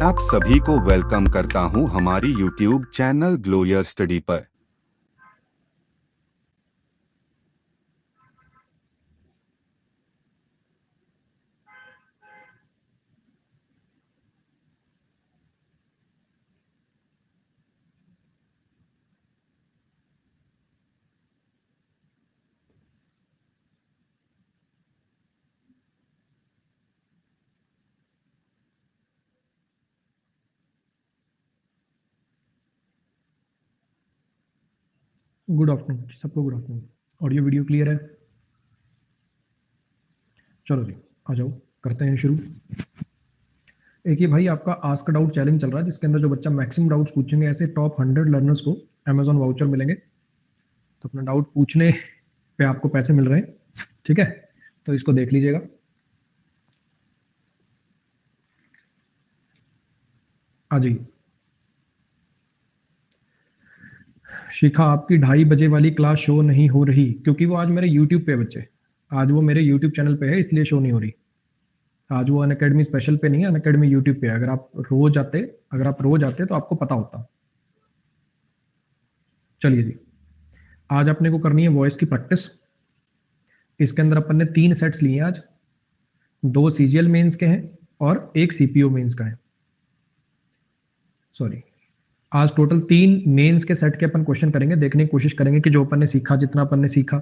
आप सभी को वेलकम करता हूं हमारी YouTube channel glow your study पर। गुड आफ्टरनून सबको, good afternoon. Audio video clear है? चलो जी, आ जाओ, करते हैं शुरू। एक ये भाई आपका आस्क डाउट चैलेंज चल रहा है, जिसके अंदर जो बच्चा मैक्सिमम डाउट्स पूछेंगे, ऐसे टॉप 100 लर्नर्स को अमेजॉन वाउचर मिलेंगे। तो अपना डाउट पूछने पे आपको पैसे मिल रहे हैं, ठीक है? तो इसको देख लीजिएगा। आ जाइए। शिखा, आपकी 2:30 बजे वाली क्लास शो नहीं हो रही क्योंकि वो आज मेरे यूट्यूब पे है बच्चे। आज वो मेरे यूट्यूब चैनल पे है, इसलिए शो नहीं हो रही। आज वो अनअकैडमी स्पेशल पे नहीं है, अनअकैडमी यूट्यूब पे है। अगर आप रोज आते तो आपको पता होता। चलिए जी, आज अपने को करनी है वॉइस की प्रैक्टिस। इसके अंदर अपन ने 3 सेट्स लिए हैं आज। 2 सीजीएल मेंस के हैं और 1 सीपीओ मेंस का है। सॉरी, आज टोटल 3 मेंस के सेट के अपन क्वेश्चन करेंगे। देखने की कोशिश करेंगे कि जो अपन ने सीखा, जितना अपन ने सीखा,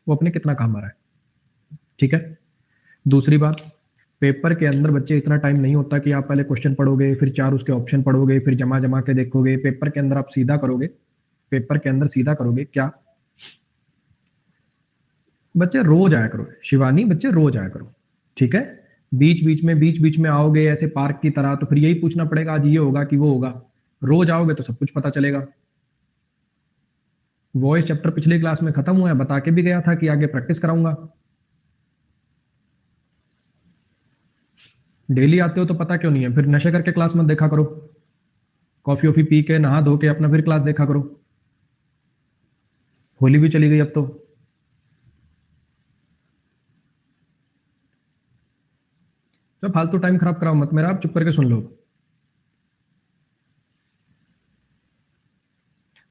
वो अपने कितना काम आ रहा है। ठीक है? दूसरी बात, पेपर के अंदर बच्चे इतना टाइम नहीं होता कि आप पहले क्वेश्चन पढ़ोगे, फिर 4 उसके ऑप्शन पढ़ोगे, फिर जमा जमा के देखोगे। पेपर के अंदर आप सीधा करोगे। पेपर के अंदर सीधा करोगे क्या? बच्चे रोज आया करो शिवानी, बच्चे रोज आया करो। ठीक है? बीच बीच में आओगे ऐसे पार्क की तरह, तो फिर यही पूछना पड़ेगा आज ये होगा कि वो होगा। रोज आओगे तो सब कुछ पता चलेगा। वॉइस चैप्टर पिछली क्लास में खत्म हुआ है, बता के भी गया था कि आगे प्रैक्टिस कराऊंगा। डेली आते हो तो पता क्यों नहीं है? फिर नशे करके क्लास मत देखा करो। कॉफी वॉफी पी के नहा धो के अपना फिर क्लास देखा करो। होली भी चली गई अब तो। तो फालतू टाइम खराब कराओ मत मेरा, आप चुप करके सुन लो।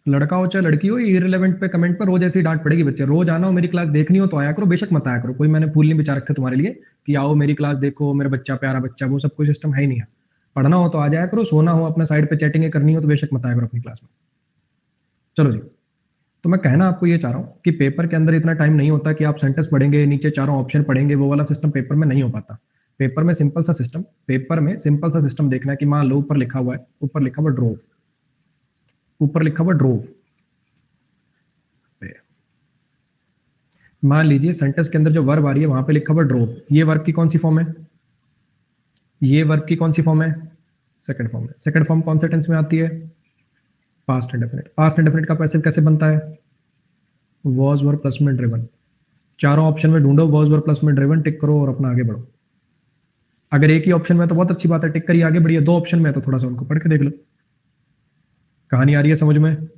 लड़का हो चाहे लड़की हो, इररिलेवेंट पे कमेंट पर रोज ऐसी डांट पड़ेगी। बच्चे रोज आना हो, मेरी क्लास देखनी हो तो आया करो, बेशक मत आया करो। कोई मैंने फूल नहीं बिछा रखे तुम्हारे लिए कि आओ मेरी क्लास देखो, मेरा बच्चा प्यारा बच्चा, वो सब कोई सिस्टम है ही नहीं है। पढ़ना हो तो आ जाया करो, सोना हो अपने साइड पे चैटिंग करनी हो तो बेशक मत आया करो अपनी क्लास में। चलो जी, तो मैं कहना आपको ये चाह रहा हूँ कि पेपर के अंदर इतना टाइम नहीं होता कि आप सेंटेंस पढ़ेंगे, नीचे चारों ऑप्शन पढ़ेंगे। वो वाला सिस्टम पेपर में नहीं हो पाता। पेपर में सिंपल सा सिस्टम देखना है कि मान लो ऊपर लिखा हुआ है, ऊपर लिखा हुआ ड्रोव, ऊपर लिखा हुआ ड्रोव। मान लीजिए सेंटेंस के अंदर जो वर्ब आ रही है वहां पे लिखा हुआ ड्रोव। ये वर्ब की कौन सी फॉर्म है? ये वर्ब की कौन सी फॉर्म है? सेकंड फॉर्म है। सेकंड फॉर्म कौन से टेंस में आती है? Past indefinite. पास्ट इंडेफिनिट का पैसिव कैसे बनता है? वॉज वर्ब प्लस में ड्रिवन। चारों ऑप्शन में ढूंढो वॉज वर्ब प्लस में ड्रिवन, टिक करो और अपना आगे बढ़ो। अगर एक ही ऑप्शन में तो बहुत अच्छी बात है, टिक करिए आगे बढ़िए। 2 ऑप्शन में तो थोड़ा सा उनको पढ़ के देख लो। कहानी आ रही है समझ में?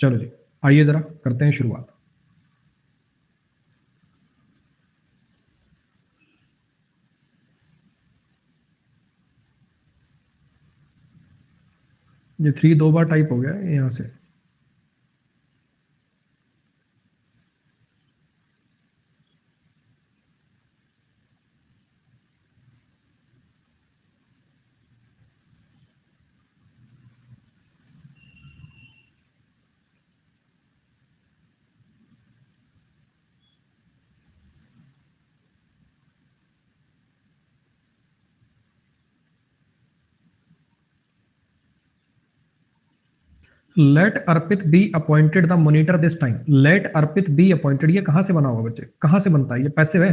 चलो जी, आइए जरा करते हैं शुरुआत। ये 3 2 बार टाइप हो गया है यहां से। Let Arpit be appointed the monitor this time. Let Arpit be appointed, ये कहां से बना होगा बच्चे? कहां से बनता है? ये पैसिव है।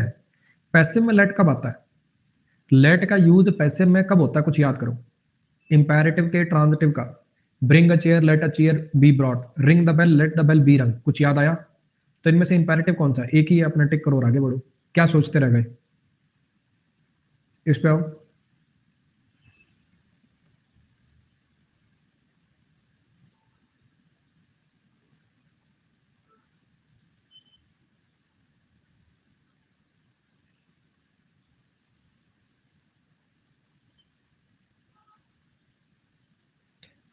पैसिव में लेट कब आता है? लेट का यूज पैसिव में कब होता है? कुछ याद करो। इंपैरेटिव के ट्रांजिटिव का। Bring a chair, let a chair be brought, ring the bell, let the bell be rung. कुछ याद आया? तो इनमें से इंपैरेटिव कौन सा है? एक ही है, अपना टिक करो और आगे बढ़ो। क्या सोचते रह गए? इस पे आओ।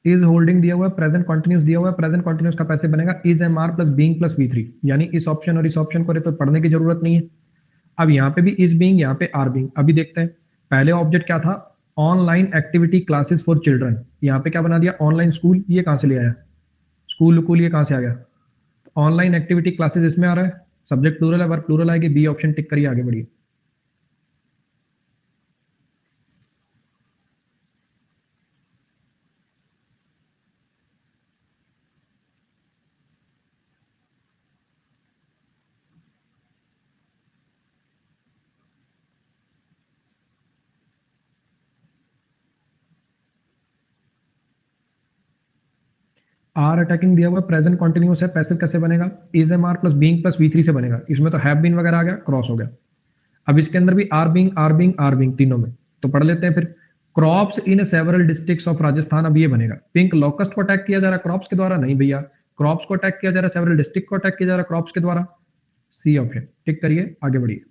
इज होल्डिंग दिया हुआ है, प्रेजेंट कंटिन्यूस दिया हुआ है, प्रेजेंट कंटिन्यूस का पैसे बनेगा is am are plus being plus V three, यानी इस ऑप्शन और इस ऑप्शन को तो पढ़ने की जरूरत नहीं है। अब यहाँ पे भी इज बीइंग, यहाँ पे आर बीइंग। अभी देखते हैं, पहले ऑब्जेक्ट क्या था, online activity classes for children, यहाँ पे क्या बना दिया, ऑनलाइन स्कूल। ये कहां से ले आया, स्कूल उकूल ये कहां से आ गया, ऑनलाइन एक्टिविटी क्लासेस इसमें आ रहा है, सब्जेक्ट प्लूरल है, वर्ब प्लूरल आएगी, बी ऑप्शन टिक करिए, आगे बढ़िए। आर अटैकिंग दिया हुआ, प्रेजेंट कंटिन्यूस है, पैसिव कैसे बनेगा, is am are plus being plus V three से बनेगा। इसमें तो हैव बीन वगैरह आ गया, क्रॉस हो गया। अब इसके अंदर भी are being are being are being तीनों में, तो पढ़ लेते हैं फिर। Crops in several districts of Rajasthan, अब ये बनेगा। पिंक लोकस्ट को अटैक किया जा रहा है क्रॉप्स के द्वारा, नहीं भैया, क्रॉप्स को अटैक किया जा रहा है, सेवरल डिस्ट्रिक्ट को अटैक किया जा रहा है क्रॉप्स के द्वारा, सी ऑप्शन टिक करिए, आगे बढ़िए।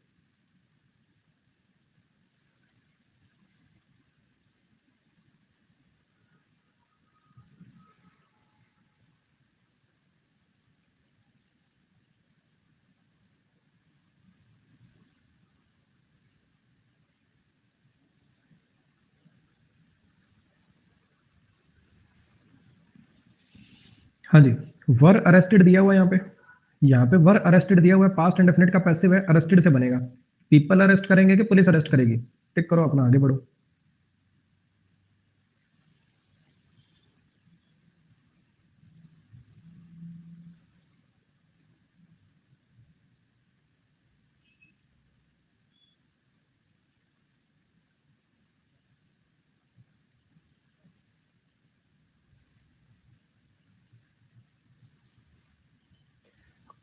हाँ जी, वर अरेस्टेड दिया हुआ है यहाँ पे वर अरेस्टेड दिया हुआ है, पास्ट इंडेफिनिट का पैसिव है, अरेस्टेड से बनेगा। पीपल अरेस्ट करेंगे कि पुलिस अरेस्ट करेगी, टिक करो अपना, आगे बढ़ो।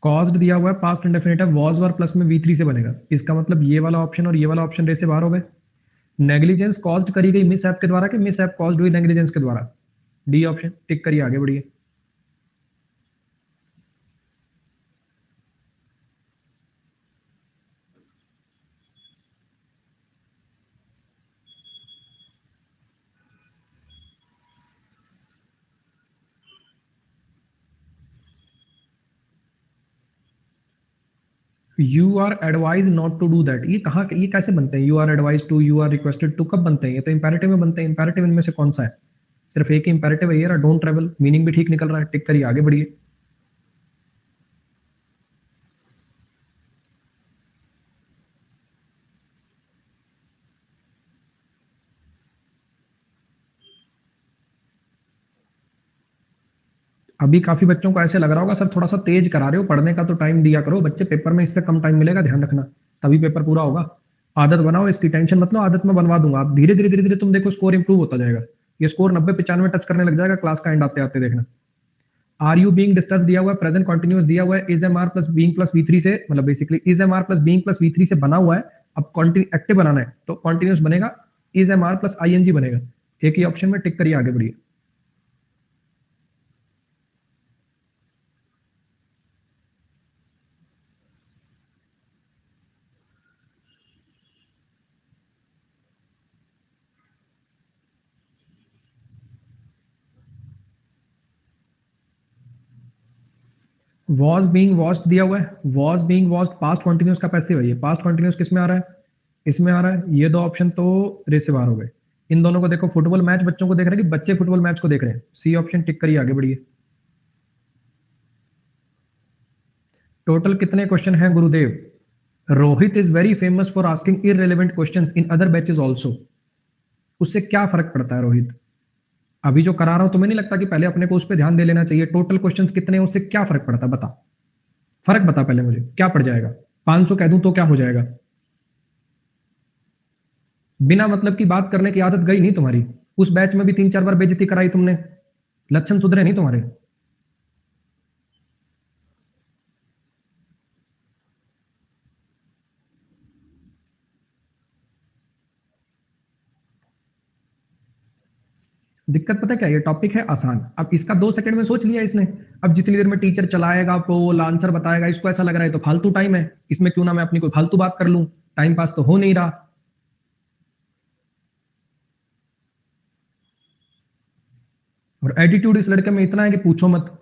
कॉज्ड दिया हुआ है, पास्ट इंडेफिनिट है, वॉज वर प्लस में वी थ्री से बनेगा। इसका मतलब ये वाला ऑप्शन और ये वाला ऑप्शन रे से बाहर हो गए। नेग्लिजेंस कॉज्ड करी गई मिस ऐप के द्वारा कि मिस ऐप कॉज्ड हुई नेग्लिजेंस के द्वारा, डी ऑप्शन टिक करिए, आगे बढ़िए। You are advise not to do that, ये कहाँ, ये कैसे बनते हैं, you are advise to, you are requested to, कब बनते हैं, ये तो इंपेरेटिव में बनते हैं। इंपेरेटिव इनमें से कौन सा है, सिर्फ एक इंपेरेटिव है ये, डोंट ट्रेवल, मीनिंग भी ठीक निकल रहा है, टिक करिए, आगे बढ़िए। अभी काफी बच्चों को ऐसे लग रहा होगा सर थोड़ा सा तेज करा रहे हो, पढ़ने का तो टाइम दिया करो, बच्चे पेपर में इससे कम टाइम मिलेगा, ध्यान रखना, तभी पेपर पूरा होगा। आदत बनाओ इसकी, टेंशन मत लो, आदत में बनवा दूंगा, आप धीरे धीरे धीरे धीरे तुम देखो स्कोर इंप्रूव होता जाएगा, ये स्कोर 90-95 टच करने लग जाएगा क्लास का एंड आते आते, देखना। आर यू बीइंग डिस्टर्ब दिया हुआ है, प्रेजेंट कंटिन्यूस दिया हुआ है, is am are plus being plus V three से, मतलब basically is am are plus being plus V three से बना हुआ है। अब एक्टिव बनाना है तो कंटिन्यूस बनेगा, is am are plus I N G बनेगा, एक ही ऑप्शन में टिक करिए, आगे बढ़िए। वॉज बीइंग वॉच्ड दिया हुआ है, was being watched past continuous का पैसिव है, ये पास्ट कंटिन्यूस किस में आ रहा है, इसमें आ रहा है। ये दो ऑप्शन तो रे से बाहर हो गए। इन दोनों को देखो, फुटबॉल मैच बच्चों को देख रहे हैं कि बच्चे फुटबॉल मैच को देख रहे हैं, सी ऑप्शन टिक करिए, आगे बढ़िए। टोटल कितने क्वेश्चन हैं गुरुदेव, Rohit is very famous for asking irrelevant questions in other batches also, उससे क्या फर्क पड़ता है रोहित, अभी जो करा रहा हूं तुम्हें नहीं लगता कि पहले अपने को उस पर ध्यान दे लेना चाहिए, टोटल क्वेश्चंस कितने हैं उससे क्या फर्क पड़ता है, बता, फर्क बता पहले मुझे, क्या पड़ जाएगा, 500 कह दूं तो क्या हो जाएगा, बिना मतलब की बात करने की आदत गई नहीं तुम्हारी, उस बैच में भी 3-4 बार बेइज्जती कराई तुमने, लक्षण सुधरे नहीं तुम्हारे। दिक्कत पता क्या, ये टॉपिक है आसान, अब इसका 2 सेकंड में सोच लिया इसने, अब जितनी देर में टीचर चलाएगा पोल आंसर बताएगा, इसको ऐसा लग रहा है तो फालतू टाइम है, इसमें क्यों ना मैं अपनी कोई फालतू बात कर लूं, टाइम पास तो हो नहीं रहा। और एटीट्यूड इस लड़के में इतना है कि पूछो मत।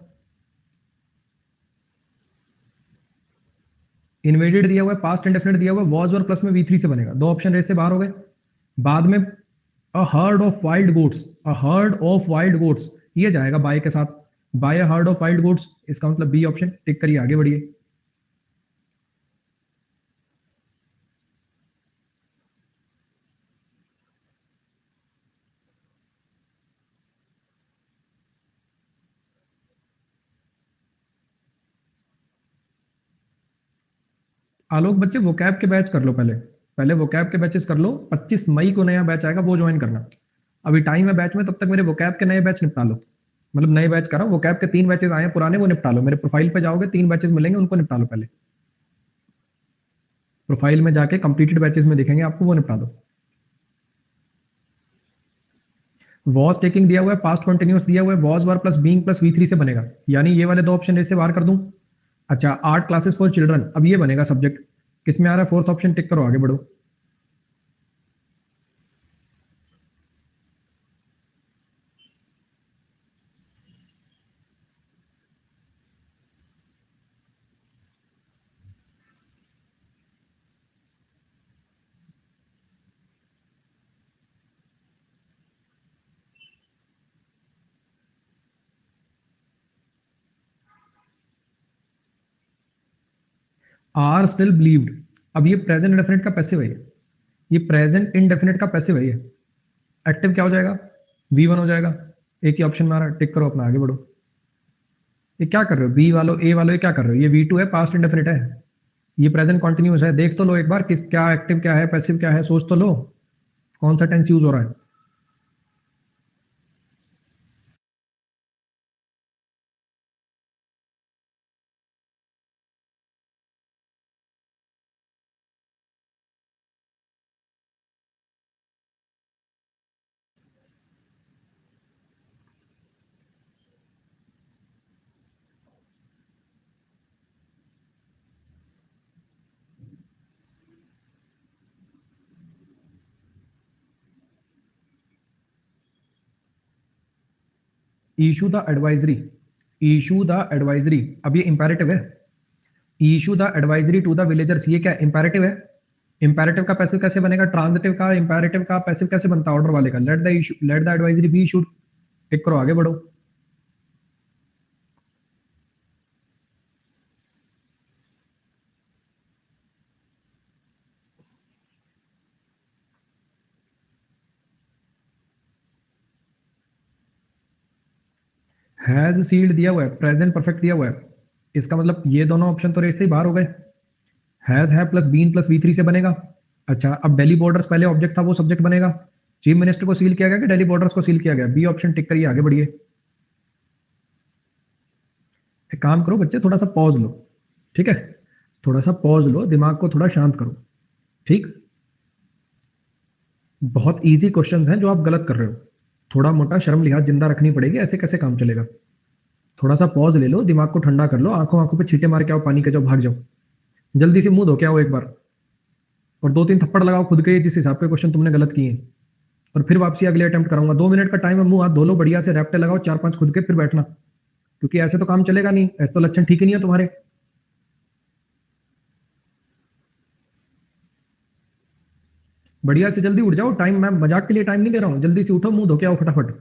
इन्वेडेड दिया हुआ है, पास्ट इंडेफिनिट दिया हुआ है, वॉज और प्लस में V3 से बनेगा, दो ऑप्शन रेस से बाहर हो गए। बाद में a herd of wild goats, a herd of wild goats, ये जाएगा बाय के साथ, by a herd of wild goats, इसका मतलब बी ऑप्शन, टिक करिए आगे बढ़िए। आलोक बच्चे वोकैब के बैच कर लो, पहले पहले वोकैब के बैचेस कर लो, 25 मई को नया बैच आएगा, वो ज्वाइन करना। अभी टाइम है बैच में, तब तक मेरे वोकैब के नए बैच निपटा लो। मतलब नए बैच करा, वोकैब के 3 बैचेस आए हैं, पुराने वो निपटा लो। मेरे प्रोफाइल पे जाओगे, 3 बैचेस मिलेंगे, उनको निपटा लो पहले। प्रोफाइल में जाके कंप्लीटेड बैचेस में दिखेंगे आपको, वो निपटा दो। वॉज टेकिंग दिया हुआ है, पास्ट कंटिन्यूस दिया हुआ है, was were plus being plus V3 से बनेगा, यानी ये वाले दो ऑप्शन इससे बाहर कर दूं। अच्छा, आर्ट क्लासेस फॉर चिल्ड्रन, अब ये बनेगा सब्जेक्ट, किसमें आ रहा है, फोर्थ ऑप्शन, टिक करो आगे बढ़ो। आर स्टिल बिलीव्ड, अब ये प्रेजेंट इंडेफिनिट का पैसिव है, ये प्रेजेंट इंडेफिनिट का पैसिव है, ये एक्टिव क्या हो जाएगा, V1 हो जाएगा। एक ही ऑप्शन में आ रहा है, टिक करो अपना आगे बढ़ो। ये क्या कर रहे हो, बी वालों, ए वालों, ये क्या कर रहे हो, ये V2 है, पास्ट इंडेफिनिट है, ये प्रेजेंट कॉन्टिन्यूस है, देख तो लो एक बार किस, क्या एक्टिव क्या है, पैसिव क्या है, सोच तो लो कौन सा टेंस यूज हो रहा है। Issue the advisory, issue the advisory, अब ये इंपेरेटिव है, issue the advisory to the villagers, ये क्या इंपेरेटिव है। इंपेरेटिव का पैसिव कैसे बनेगा, ट्रांजिटिव का इंपेरेटिव का पैसिव कैसे बनता है, ऑर्डर वाले का, let the issue, let the advisory be issued, tick करो आगे बढ़ो। हैज सील्ड दिया हुआ है, प्रेजेंट परफेक्ट दिया हुआ है, इसका मतलब ये दोनों ऑप्शन तो रेस से ही बाहर हो गए। हैज है प्लस बीन प्लस V3 से बनेगा। अच्छा, अब दिल्ली बॉर्डर्स पहले ऑब्जेक्ट था, वो सब्जेक्ट बनेगा। चीफ मिनिस्टर को सील किया गया कि दिल्ली बॉर्डर्स को सील किया गया, बी ऑप्शन, टिक करिए आगे बढ़िए। एक काम करो बच्चे, थोड़ा सा पॉज लो, ठीक है, थोड़ा सा पॉज लो, दिमाग को थोड़ा शांत करो, ठीक। बहुत इजी क्वेश्चंस हैं जो आप गलत कर रहे हो, थोड़ा मोटा शर्म लिहाज जिंदा रखनी पड़ेगी, ऐसे कैसे काम चलेगा। थोड़ा सा पॉज ले लो, दिमाग को ठंडा कर लो, आंखों आंखों पे छींटे मार के आओ, पानी के जाओ, भाग जाओ, जल्दी से मुंह धो के आओ एक बार, और 2-3 थप्पड़ लगाओ खुद के, जिस हिसाब के क्वेश्चन तुमने गलत किए हैं। और फिर वापसी अगले अटेम्प्ट कराऊंगा, 2 मिनट का टाइम है, मुंह हाथ धो लो बढ़िया से, रैप्टे लगाओ 4-5 खुद के, फिर बैठना, क्योंकि ऐसे तो काम चलेगा नहीं, ऐसे तो लक्षण ठीक ही नहीं है तुम्हारे। बढ़िया से जल्दी उठ जाओ, टाइम, मैं मजाक के लिए टाइम नहीं दे रहा हूँ, जल्दी से उठो, मुंह धो के आओ फटाफट।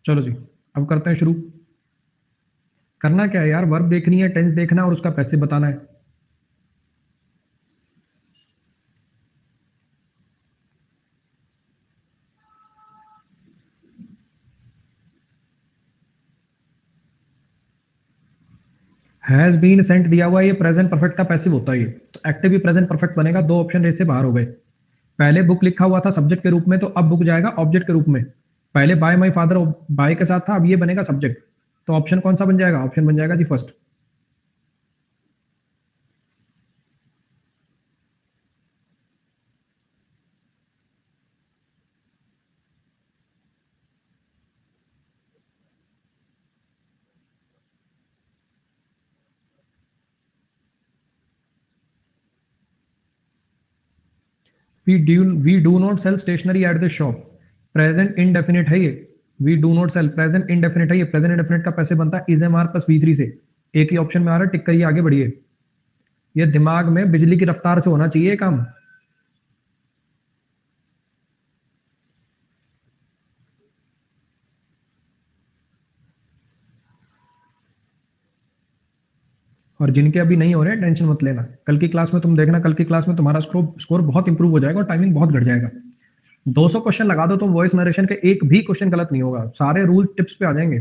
चलो जी, अब करते हैं शुरू। करना क्या है यार, वर्ब देखनी है, टेंस देखना है और उसका पैसिव बताना है। हैज बीन सेंट दिया हुआ है, ये प्रेजेंट परफेक्ट का पैसिव होता है ये, तो एक्टिव भी प्रेजेंट परफेक्ट बनेगा। दो ऑप्शन रेस से बाहर हो गए। पहले बुक लिखा हुआ था सब्जेक्ट के रूप में, तो अब बुक जाएगा ऑब्जेक्ट के रूप में। पहले बाय माई फादर बाय के साथ था, अब ये बनेगा सब्जेक्ट। तो ऑप्शन कौन सा बन जाएगा? ऑप्शन बन जाएगा जी first. We do not sell stationery at the shop, present indefinite है ये। We do not sell present indefinite है ये, प्रेजेंट इनडेफिनिट का पैसे बनता है is am are plus V3 से। एक ही ऑप्शन में आ रहा है, टिक करिए, आगे बढ़िए। ये दिमाग में बिजली की रफ्तार से होना चाहिए काम। और जिनके अभी नहीं हो रहे हैं, टेंशन मत लेना, कल की क्लास में तुम देखना, कल की क्लास में तुम्हारा स्कोर बहुत इंप्रूव हो जाएगा और टाइमिंग बहुत घट जाएगा। 200 क्वेश्चन लगा दो तुम वॉइस नरेशन के, एक भी क्वेश्चन गलत नहीं होगा, सारे रूल टिप्स पे आ जाएंगे।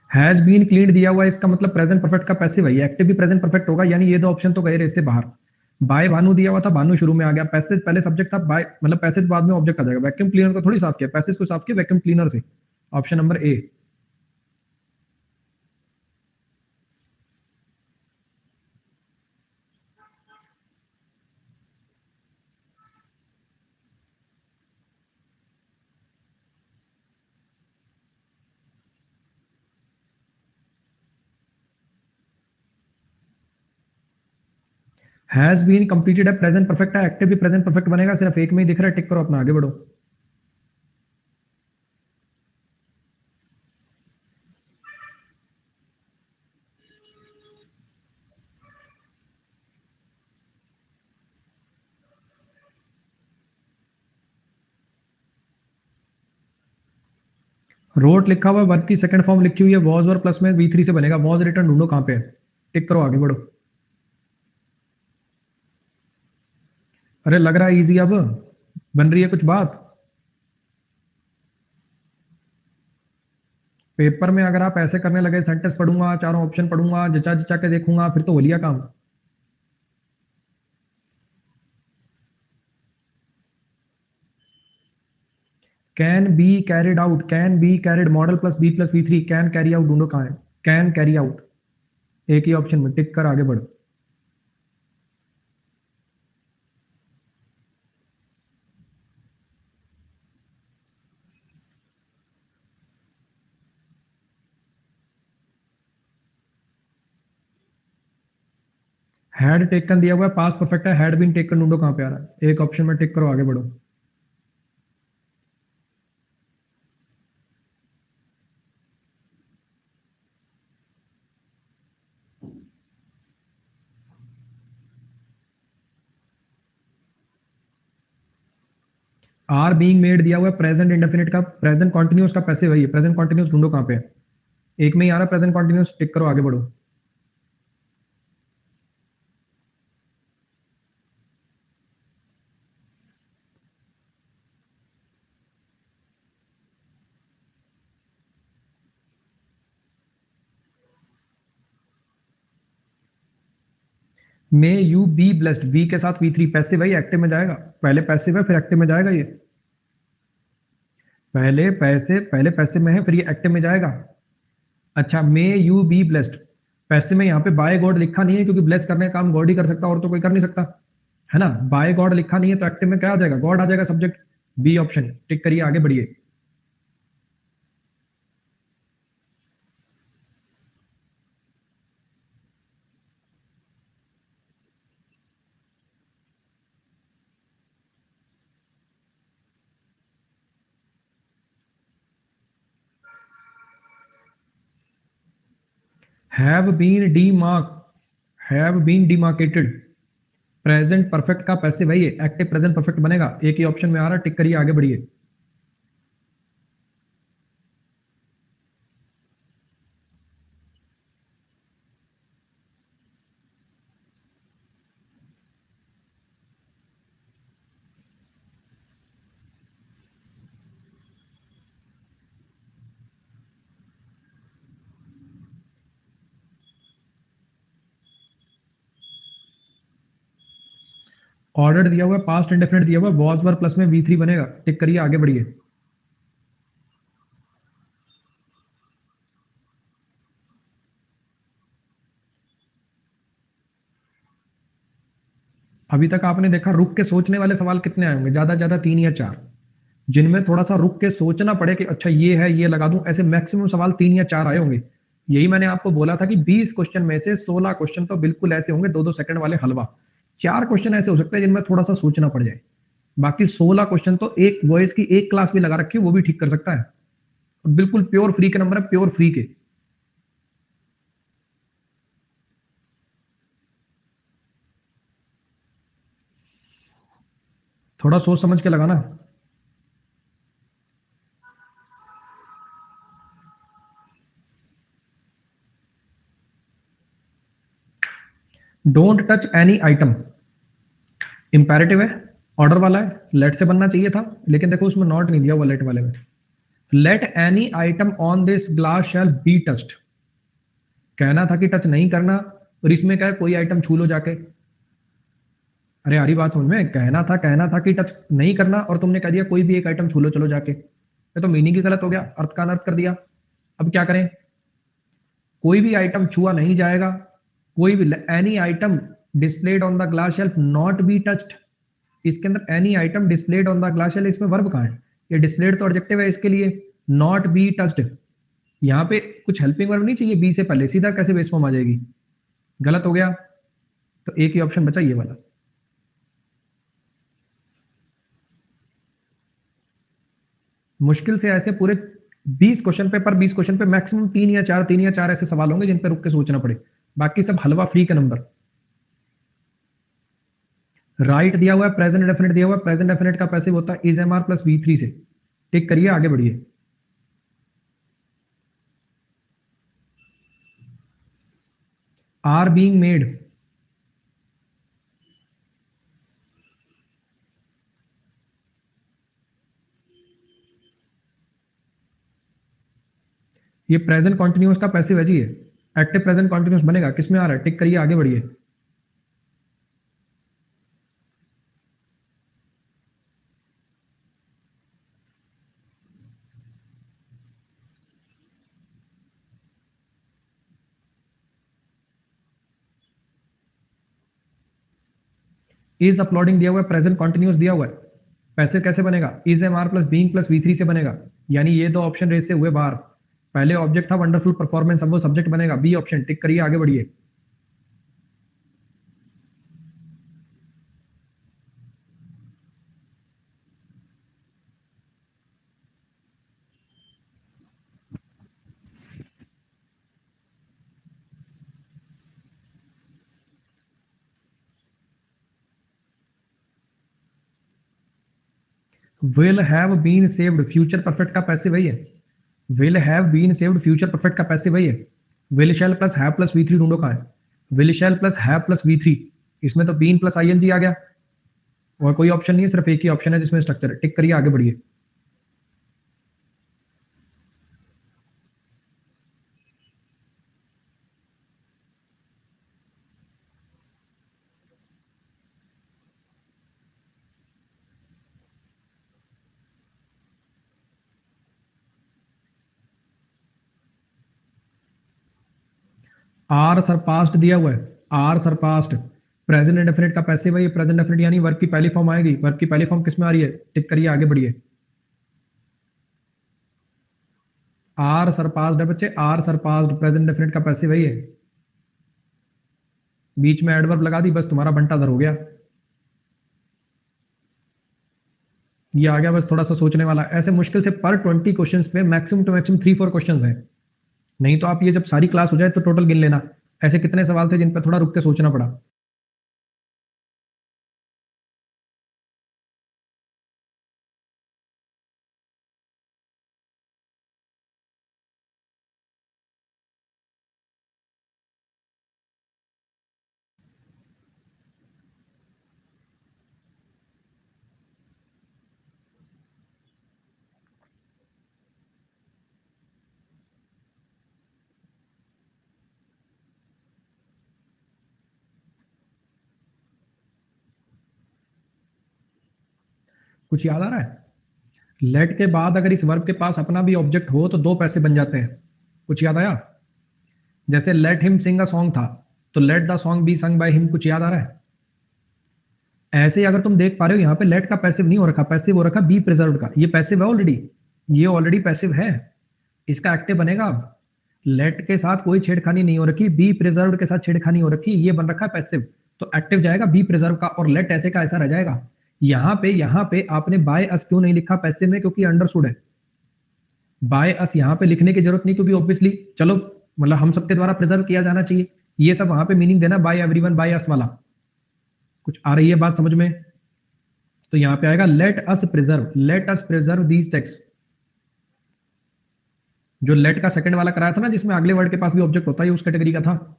हैज बीन क्लीन दिया हुआ है, इसका मतलब प्रेजेंट परफेक्ट का पैसिव है, एक्टिव भी प्रेजेंट परफेक्ट होगा, यानी ये दो ऑप्शन तो गए रेस से बाहर। बाय भानु दिया हुआ था, भानु शुरू में आ गया, पैसेज पहले सब्जेक्ट था, बाय मतलब पैसेज बाद में ऑब्जेक्ट आ जाएगा। वैक्यूम क्लीनर को थोड़ी साफ किया, पैसेज को साफ किया वैक्यूम क्लीनर से। Option number A. Has been completed है, प्रेजेंट परफेक्ट है, एक्टिव भी प्रेजेंट परफेक्ट बनेगा, सिर्फ एक में ही दिख रहा है, टिक करो अपना, आगे बढ़ो। रोट लिखा हुआ है, वर्ब की सेकंड फॉर्म लिखी हुई है, वॉज और प्लस में V3 से बनेगा, वॉज रिटर्न ढूंढो कहां पे है, टिक करो, आगे बढ़ो। अरे लग रहा है इजी, अब बन रही है कुछ बात। पेपर में अगर आप ऐसे करने लगे, सेंटेंस पढ़ूंगा, चारों ऑप्शन पढ़ूंगा, जचा जचा के देखूंगा, फिर तो हो लिया काम। Can be carried out, can be carried model plus B+V3, can carry out ढूंढो कहां है, कैन कैरी आउट, एक ही ऑप्शन में टिक कर आगे बढ़ो। हैड टेकन दिया हुआ है, पास परफेक्ट है, हैड बीन टेकन ढूंढो कहां पे आ रहा है, एक ऑप्शन में टिक करो, आगे बढ़ो। आर बीइंग मेड दिया हुआ है, प्रेजेंट इंडेफिनिट का, प्रेजेंट कॉन्टिन्यूस का पैसिव है ये, प्रेजेंट कॉन्टिन्यूस ढूंढो कहां पे है, एक में ही आ रहा है प्रेजेंट कॉन्टिन्यूस, टिक करो, आगे बढ़ो। May you be blessed, be के साथ V3 पैसिव है, एक्टिव में जाएगा, पहले पैसिव है फिर एक्टिव में जाएगा ये, पहले पैसिव में है फिर ये एक्टिव में जाएगा। अच्छा, मे यू बी ब्लेस्ड, पैसिव में यहाँ पे बाय गॉड लिखा नहीं है, क्योंकि ब्लेस करने का काम गॉड ही कर सकता, और तो कोई कर नहीं सकता, है ना। बाय गॉड लिखा नहीं है, तो एक्टिव में क्या आ जाएगा, गॉड आ जाएगा सब्जेक्ट, बी ऑप्शन, टिक करिए, आगे बढ़िए। Have been de mark, have been demarcated, present perfect का पैसिव है ये, एक्टिव प्रेजेंट परफेक्ट बनेगा, एक ही ऑप्शन में आ रहा है, टिक करिए, आगे बढ़िए। ऑर्डर दिया हुआ है, पास्ट इंडेफिनिट दिया हुआ है, वॉज वर प्लस में V3 बनेगा, टिक करिए, आगे बढ़िए। अभी तक आपने देखा रुक के सोचने वाले सवाल कितने आए होंगे, ज्यादा ज्यादा 3 या 4, जिनमें थोड़ा सा रुक के सोचना पड़े कि अच्छा ये है ये लगा दूं, ऐसे मैक्सिमम सवाल 3 या 4 आए होंगे। यही मैंने आपको बोला था कि 20 क्वेश्चन में से 16 क्वेश्चन तो बिल्कुल ऐसे होंगे 2-2 सेकंड वाले हलवा, 4 क्वेश्चन ऐसे हो सकते हैं जिनमें थोड़ा सा सोचना पड़ जाए, बाकी 16 क्वेश्चन तो एक वॉइस की एक क्लास भी लगा रखी है वो भी ठीक कर सकता है। बिल्कुल प्योर फ्री के नंबर है, प्योर फ्री के। थोड़ा सोच समझ के लगाना। Don't touch any item, imperative है, ऑर्डर वाला है, लेट से बनना चाहिए था, लेकिन देखो उसमें नॉट नहीं दिया हुआ लेट वाले में। Let any item on this glass shall be touched, कहना था कि टच नहीं करना, और इसमें क्या है कोई आइटम छू लो जाके। अरे हरी बात समझ में, कहना था कि टच नहीं करना और तुमने कह दिया कोई भी एक आइटम छू लो चलो जाके, ये तो मीनिंग ही गलत हो गया, अर्थ का अनर्थ कर दिया। अब क्या करें, कोई भी आइटम छुआ नहीं जाएगा, कोई भी any item displayed on the glass shelf not be touched, इसके अंदर any item displayed on the glass shelf, इसमें वर्ब कहाँ है, ये डिस्प्लेड तो ऑब्जेक्टिव है इसके लिए, नॉट बी टच्ड, यहाँ पे कुछ हेल्पिंग वर्ब नहीं चाहिए बी से पहले, सीधा कैसे बेस फॉर्म आ जाएगी, गलत हो गया। तो एक ही ऑप्शन बचा ये वाला। मुश्किल से ऐसे पूरे 20 क्वेश्चन पे, पर 20 क्वेश्चन पे मैक्सिमम 3 या 4 ऐसे सवाल होंगे जिन पे रुक के सोचना पड़े, बाकी सब हलवा फ्री का नंबर। राइट दिया हुआ है, प्रेजेंट डेफिनेट दिया हुआ है, प्रेजेंट डेफिनेट का पैसिव होता है is am are plus V3 से, टिक करिए, आगे बढ़िए। आर बीइंग मेड, ये प्रेजेंट कॉन्टिन्यूस का पैसिव है जी, है एक्टिव प्रेजेंट कॉन्टिन्यूस बनेगा, किसमें आ रहा है, टिक करिए, आगे बढ़िए। इज अपलोडिंग दिया हुआ है, प्रेजेंट कॉन्टिन्यूस दिया हुआ है, पैसिव कैसे बनेगा, is am are plus being plus V3 से बनेगा, यानी ये दो ऑप्शन रेस से हुए बाहर। पहले ऑब्जेक्ट था वंडरफुल परफॉर्मेंस, अब वो सब्जेक्ट बनेगा, बी ऑप्शन, टिक करिए, आगे बढ़िए। Will have been saved, future perfect का पैसिव वही है, will have been saved future perfect का पैसिव वही है। Will shall plus have plus V3 ढूंढो कहाँ है, will shall plus have plus V3, इसमें तो बीन प्लस ING आ गया, और कोई ऑप्शन नहीं है, सिर्फ एक ही ऑप्शन है जिसमें स्ट्रक्चर है, टिक करिए, आगे बढ़िए। आर सरपास्ट दिया हुआ है, आर सरपास्ट, प्रेजेंट इंडेफिनिट का पैसिव है, ये प्रेजेंट इंडेफिनिट यानी वर्ब की पहली फॉर्म आएगी, वर्ब की पहली फॉर्म किसमें आ रही है, टिक करिए, आगे बढ़िए। आर सरपास्ड है बच्चे, आर सरपास्ड, प्रेजेंट इंडेफिनिट का पैसिव है ये, बीच में एडवर्ब लगा दी, बस तुम्हारा बंटा धर हो गया, ये आ गया, बस थोड़ा सा सोचने वाला। ऐसे मुश्किल से पर 20 क्वेश्चंस पे मैक्सिमम टू मैक्सिमम 3-4 क्वेश्चंस हैं, नहीं तो आप ये जब सारी क्लास हो जाए तो टोटल गिन लेना, ऐसे कितने सवाल थे जिन पे थोड़ा रुक के सोचना पड़ा। कुछ याद आ रहा है? लेट के बाद अगर इस वर्ब के पास अपना भी ऑब्जेक्ट हो तो दो पैसे बन जाते हैं। कुछ याद आया? जैसे let him sing a song था, तो let the song be sung by him. कुछ याद आ रहा है? ऐसे ही अगर तुम देख पा रहे हो यहाँ पे लेट का पैसिव नहीं हो रखा, पैसिव हो रखा बी प्रिजर्व का। ये पैसिव है ऑलरेडी, ये ऑलरेडी पैसिव है। इसका एक्टिव बनेगा अब। लेट के साथ कोई छेड़खानी नहीं हो रखी, बी प्रिजर्व के साथ छेड़खानी हो रखी, ये बन रखा है पैसिव। तो एक्टिव जाएगा बी प्रिजर्व का, और लेट ऐसे का ऐसा रह जाएगा। यहाँ पे आपने बाय अस क्यों नहीं लिखा पैसिव में? क्योंकि अंडरस्टूड है। बाय अस यहाँ पे लिखने की जरूरत नहीं, क्योंकि ऑब्वियसली चलो मतलब हम सबके द्वारा प्रिजर्व किया जाना चाहिए। ये सब वहां पे मीनिंग देना बाय एवरीवन, बाय अस वाला। कुछ आ रही है बात समझ में? तो यहां पे आएगा let us preserve these text. जो लेट का सेकंड वाला कराया था ना, जिसमें अगले वर्ड के पास भी ऑब्जेक्ट होता है, उस कैटेगरी का था।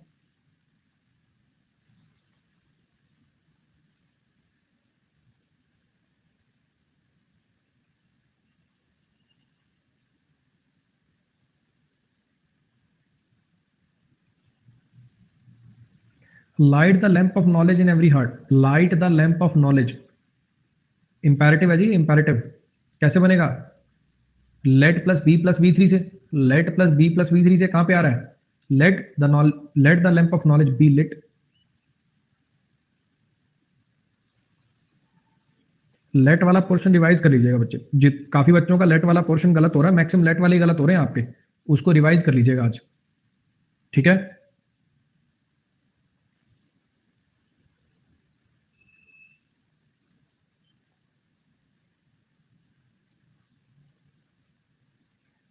Light the lamp of knowledge in every heart. Light the lamp of knowledge imperative है जी, इंपैरेटिव। कैसे बनेगा? Let plus be plus V three से। Let plus be plus V three से कहां पे आ रहा है? Let the lamp of knowledge be lit. Let वाला पोर्शन रिवाइज कर लीजिएगा बच्चे। काफी बच्चों का लेट वाला पोर्शन गलत हो रहा है, मैक्सिमम लेट वाले गलत हो रहे हैं आपके। उसको रिवाइज कर लीजिएगा आज, ठीक है?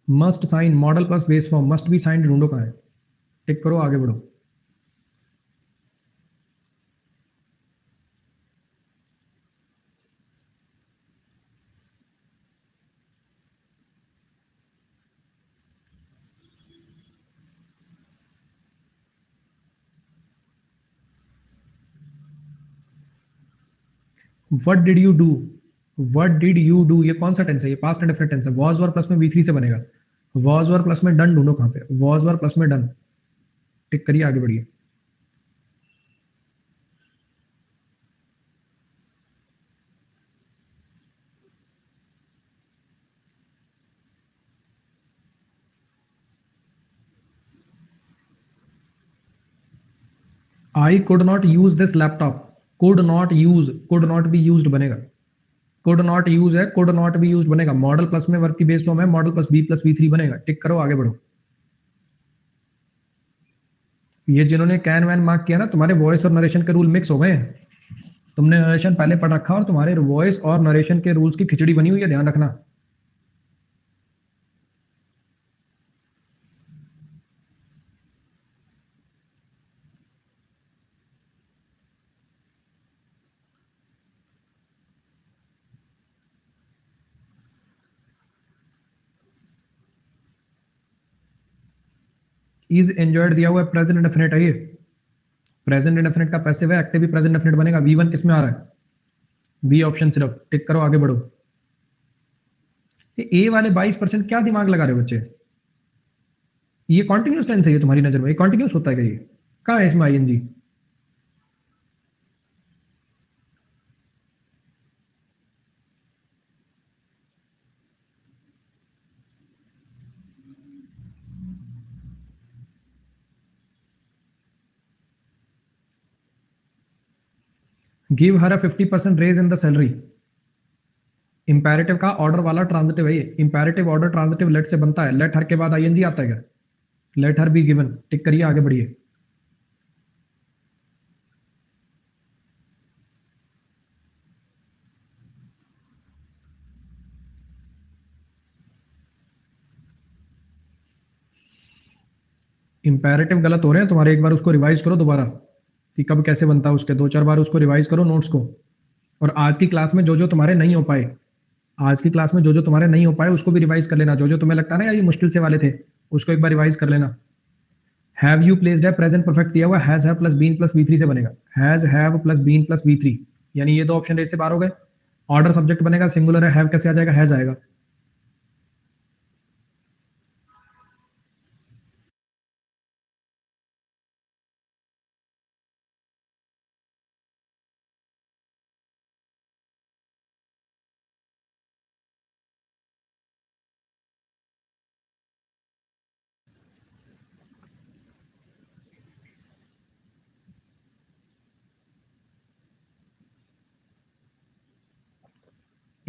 Must sign modal plus base form, must be sign ढूंढो कहां है। टिक करो, आगे बढ़ो। What did you do? What did you do ये कौन सा टेंस है? ये पास्ट इंडेफिनिट टेंस है। वॉज वर प्लस में वी थ्री से बनेगा। वॉज वर प्लस में डन ढूंढो कहां पे। वॉज वर प्लस में डन। टिक करिए, आगे बढ़िए। I could not use this laptop. Could not be use बनेगा। कुड नॉट यूज है, कुड नॉट बी यूज बनेगा। मॉडल प्लस में वर्ब की बेस फॉर्म है, मॉडल प्लस बी थ्री बनेगा। टिक करो, आगे बढ़ो। ये जिन्होंने कैन वैन मार्क किया ना, तुम्हारे वॉइस और नरेशन के रूल मिक्स हो गए हैं। तुमने नरेशन पहले पढ़ रखा और तुम्हारे वॉइस और नरेशन के रूल्स की खिचड़ी बनी हुई है, ध्यान रखना। इज एंजॉयड दिया हुआ है, प्रेजेंट इंडेफिनिट है ये। प्रेजेंट इंडेफिनिट का पैसिव है, एक्टिव भी प्रेजेंट इंडेफिनिट बनेगा। वी वन किसमें आ रहा है? बी ऑप्शन सिर्फ। टिक करो, आगे बढ़ो। ए वाले 22% क्या दिमाग लगा रहे हो बच्चे? ये कॉन्टिन्यूस टेंस है ये तुम्हारी नजर में? ये कॉन्टिन्यूस होता है क्या? ये कहाँ है इसमें ING? Give her 50% raise in the salary. Imperative का ऑर्डर वाला ट्रांजिटिव है ये। इंपैरेटिव ऑर्डर ट्रांजिटिव लेट से बनता है। लेट हर के बाद आईएनजी आता है क्या? Let her be given. Tick करिए, आगे बढ़िए। इंपैरेटिव गलत हो रहे हैं तुम्हारे, एक बार उसको रिवाइज करो दोबारा कि कब कैसे बनता है उसके। दो चार बार उसको रिवाइज करो नोट्स को। और आज की क्लास में जो जो तुम्हारे नहीं हो पाए, आज की क्लास में जो जो तुम्हारे नहीं हो पाए उसको भी रिवाइज कर लेना। जो जो तुम्हें लगता है ना यार ये मुश्किल से वाले थे, उसको एक बार रिवाइज कर लेना। हैव यू प्लेस्ड है, प्रेजेंट परफेक्ट दिया हुआ, has have plus been plus V three से बनेगा। Has have plus been plus V three, यानी ये दो ऑप्शन ए से बाहर हो गए। ऑर्डर सब्जेक्ट बनेगा, सिंगुलर है, हैव कैसे आ जाएगा? हैज आएगा।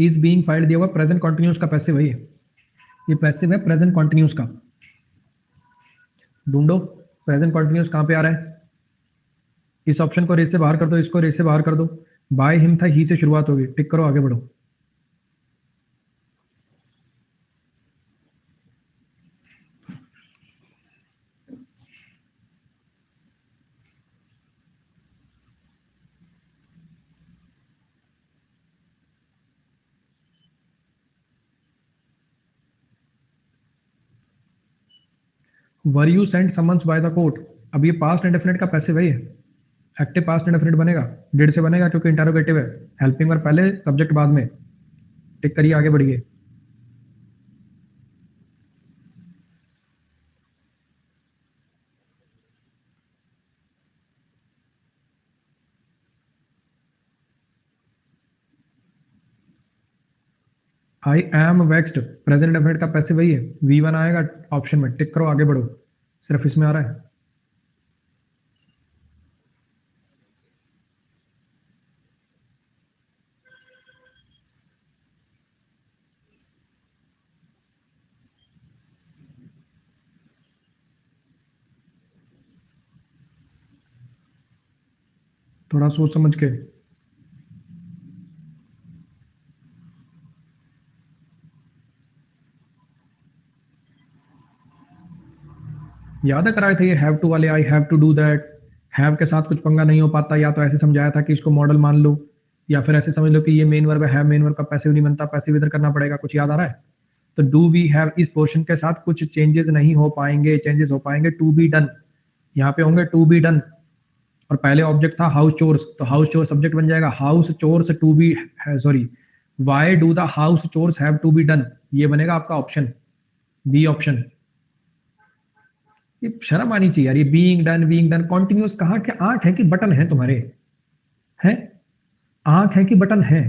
इज बीइंग फाइल्ड दिया हुआ प्रेजेंट कॉन्टिन्यूस का पैसिव है ये पैसिव है प्रेजेंट कॉन्टिन्यूस का। ढूंढो प्रेजेंट कॉन्टिन्यूस कहां पे आ रहा है। इस ऑप्शन को रेस से बाहर कर दो, इसको रेस से बाहर कर दो। बाय हिम था, ही से शुरुआत होगी, टिक करो आगे बढ़ो। Were you send summons by the court, अब ये पास्ट इंडेफिनिट का पैसिव है, एक्टिव पास्ट इंडेफिनिट बनेगा, डिड से बनेगा क्योंकि इंटरोगेटिव है। हेल्पिंग वर्ब पहले, सब्जेक्ट बाद में, टिक करिए आगे बढ़िए। I am vexed present indefinite का पैसिव वही है, V1 आएगा ऑप्शन में, टिक करो आगे बढ़ो। सिर्फ इसमें आ रहा है। थोड़ा सोच समझ के। याद है कराए थे ये हैव टू वाले, I have to do that. Have के साथ कुछ पंगा नहीं हो पाता, या तो ऐसे समझाया था कि इसको मॉडल मान लो, या फिर ऐसे समझ लो कि ये मेन वर्ब है, मेन वर्ब का पैसिव नहीं बनता, पैसिव इधर करना पड़ेगा। कुछ याद आ रहा है? तो डू वी हैव इस पोर्शन के साथ कुछ चेंजेस नहीं हो पाएंगे, चेंजेस हो पाएंगे टू बी डन, यहाँ पे होंगे टू बी डन। और पहले ऑब्जेक्ट था हाउस चोर्स, तो हाउस चोर सब्जेक्ट बन जाएगा, house chores to be, sorry, why do the house chores have to be done, ये बनेगा आपका ऑप्शन बी ऑप्शन। ये शर्म आनी चाहिए यार, ये बीइंग डन कॉन्टिन्यूस कहाँ के आंख है कि बटन है तुम्हारे? हैं? आंख है कि बटन है?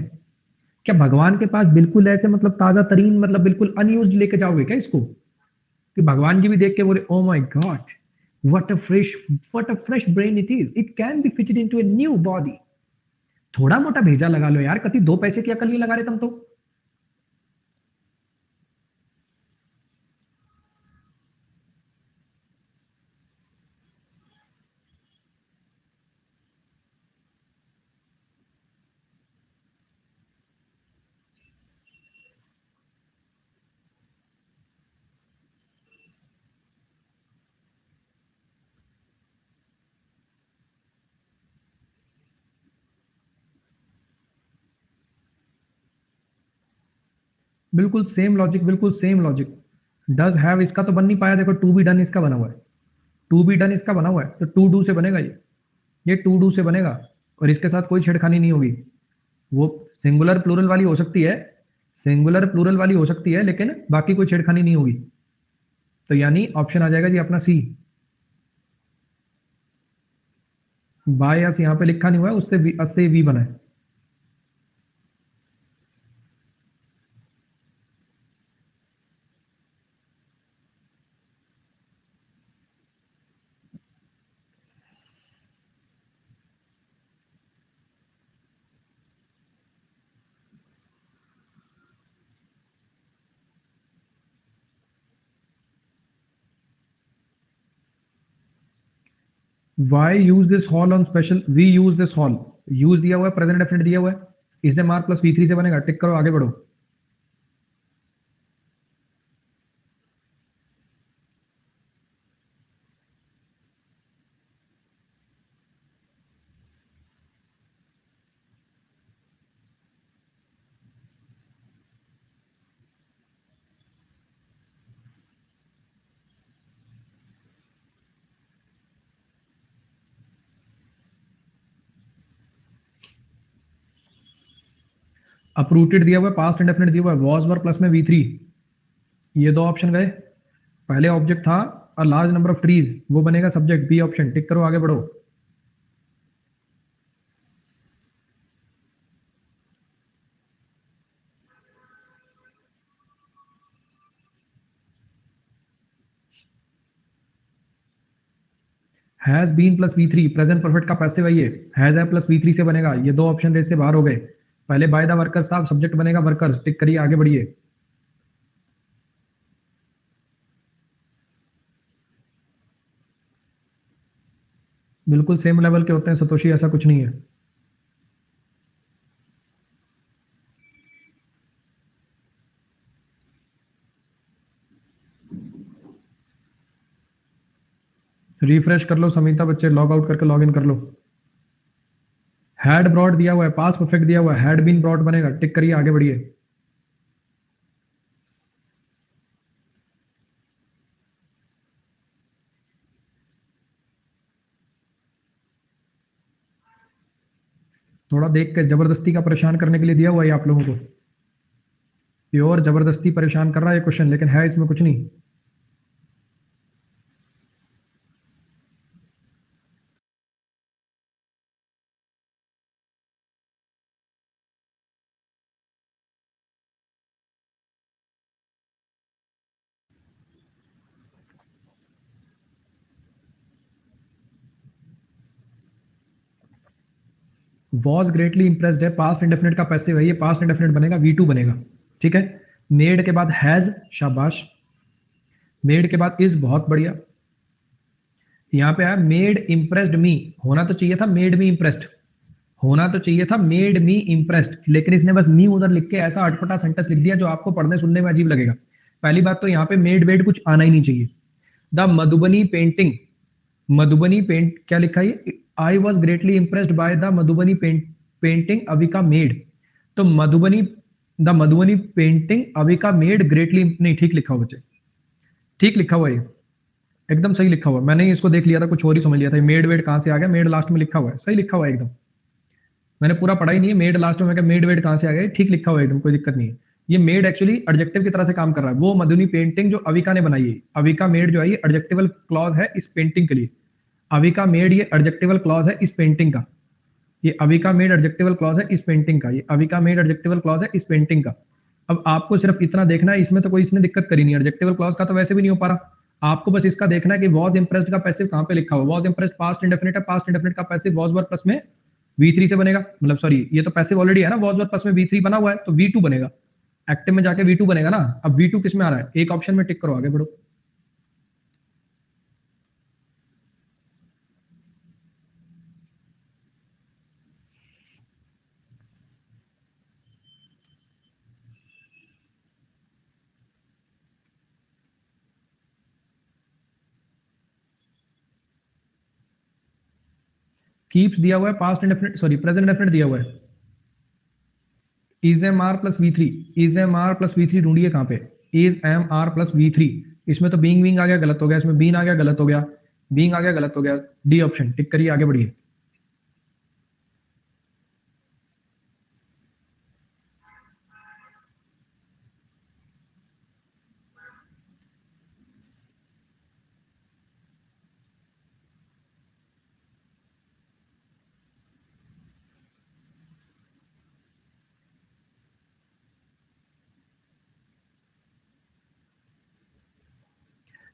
क्या भगवान के पास बिल्कुल ऐसे मतलब ताजा तरीन मतलब बिल्कुल अनयूज्ड लेके जाओगे क्या इसको, कि भगवान जी भी देख के बोले oh my God what a fresh brain it is, it can be fitted into a new body. थोड़ा मोटा भेजा लगा लो यार, कति दो पैसे की अकल नहीं लगा रहे तुम तो। बिल्कुल सेम लॉजिक, बिल्कुल सेम लॉजिक। डज हैव इसका तो बन नहीं पाया, देखो टू बी डन इसका बना हुआ है, टू बी डन इसका बना हुआ है, तो टू डू से बनेगा ये टू डू से बनेगा, और इसके साथ कोई छेड़खानी नहीं होगी। वो सिंगुलर प्लूरल वाली हो सकती है, सिंगुलर प्लूरल वाली हो सकती है, लेकिन बाकी कोई छेड़खानी नहीं होगी। तो यानी ऑप्शन आ जाएगा जी अपना सी। बायस यहाँ पे लिखा नहीं हुआ है, उससे वी बना है। Why use this hall on special, we use this hall, use दिया हुआ है, प्रेजेंट डेफिनेट दिया हुआ है, इसे मार प्लस V3 से बनेगा, टिक करो आगे बढ़ो। अपरूटेड दिया हुआ है, पास्ट इंडेफिनिट दिया हुआ है, वॉज वर प्लस में V3, ये दो ऑप्शन गए। पहले ऑब्जेक्ट था a large number of trees, वो बनेगा सब्जेक्ट, बी ऑप्शन, टिक करो आगे बढ़ो। Has been plus V3 present perfect का पैसिव है, ये हैज है प्लस V3 से बनेगा, ये दो ऑप्शन रेस से बाहर हो गए। पहले बाय द वर्कर्स था, अब सब्जेक्ट बनेगा वर्कर्स, टिक करिए, आगे बढ़िए। बिल्कुल सेम लेवल के होते हैं सतोशी, ऐसा कुछ नहीं है। रिफ्रेश कर लो समीता बच्चे, लॉग आउट करके लॉग इन कर लो। हैड ब्रॉड दिया हुआ है, पास परफेक्ट दिया हुआ है, हैड बीन ब्रॉड बनेगा, टिक करिए, आगे बढ़िए। थोड़ा देख के, जबरदस्ती का परेशान करने के लिए दिया हुआ है आप लोगों को, प्योर जबरदस्ती परेशान कर रहा है ये क्वेश्चन, लेकिन है इसमें कुछ नहीं। वॉज ग्रेटली इंप्रेस्ड है, पास्ट इंडेफिनिट का पैसिव है, ये पास्ट इंडेफिनिट बनेगा, V2 बनेगा, ठीक है। मेड के बाद हैज, शाबाश। मेड के बाद इज, बहुत बढ़िया। यहाँ पे है मेड इम्प्रेस्ड मी, होना तो चाहिए था मेड मी इम्प्रेस्ड, होना तो चाहिए था मेड मी इम्प्रेस्ड, लेकिन इसने बस मी उधर लिख के ऐसा अटपटा सेंटेंस लिख दिया जो आपको पढ़ने सुनने में अजीब लगेगा। पहली बात तो यहाँ पे मेड वेड कुछ आना ही नहीं चाहिए। The Madhubani painting, Madhubani paint क्या लिखा है, I was greatly impressed by the Madhubani painting Avika made, तो Madhubani, the Madhubani painting Avika made greatly, नहीं ठीक लिखा हुआ बच्चे, ठीक लिखा हुआ है, एकदम सही लिखा हुआ है। मैंने इसको देख लिया था, कुछ और ही समझ लिया था, मेड वेड कहां से आ गया, मेड लास्ट में लिखा हुआ है, सही लिखा हुआ है एकदम। मैंने पूरा पढ़ा ही नहीं है, मेड लास्ट में, मैं क्या मेड वेड कहां से आ गया, ठीक लिखा हुआ है एकदम, कोई दिक्कत नहीं है। ये मेड एक्चुअली एडजेक्टिव की तरह से काम कर रहा है, वो मधुबनी पेंटिंग जो अविका ने बनाई है, अविका मेड जो है ये एडजेक्टिवल क्लॉज है इस पेंटिंग के लिए, अविका मेड ये एडजेक्टिवल क्लॉज है इस पेंटिंग का, ये अविका मेड एडजेक्टिवल क्लॉज है इस पेंटिंग का, ये अविका मेड एडजेक्टिवल क्लॉज है इस पेंटिंग का। अब आपको सिर्फ इतना देखना है, इसमें तो कोई इसने दिक्कत करी नहीं, एडजेक्टिवल क्लॉज का तो वैसे भी नहीं हो पा रहा, आपको बस इसका देखना है कि वॉज इंप्रेस्ड का पैसिव कहां पे लिखा हुआ, वॉज इंप्रेस्ड पास्ट इंडेफिनिट है, पास्ट इंडेफिनिट का पैसिव वॉज वर्ब प्लस में V3 से बनेगा, मतलब सॉरी ये तो पैसिव ऑलरेडी है ना, वॉज वर्ब प्लस में V3 बना हुआ है, तो V2 बनेगा, एक्टिव में जाके V2 बनेगा ना। अब V2 किस में आ रहा है, एक ऑप्शन में टिक करो, आगे बढ़ो। कीप्स दिया हुआ है, past indefinite sorry present indefinite दिया हुआ है, is am are plus V3, is am are plus V3 ढूंढिए कहां पे, is am are plus V3, इसमें तो बीइंग बीइंग आ गया गलत हो गया, इसमें बीन आ गया गलत हो गया, बीइंग आ गया गलत हो गया, डी ऑप्शन टिक करिए, आगे बढ़िए।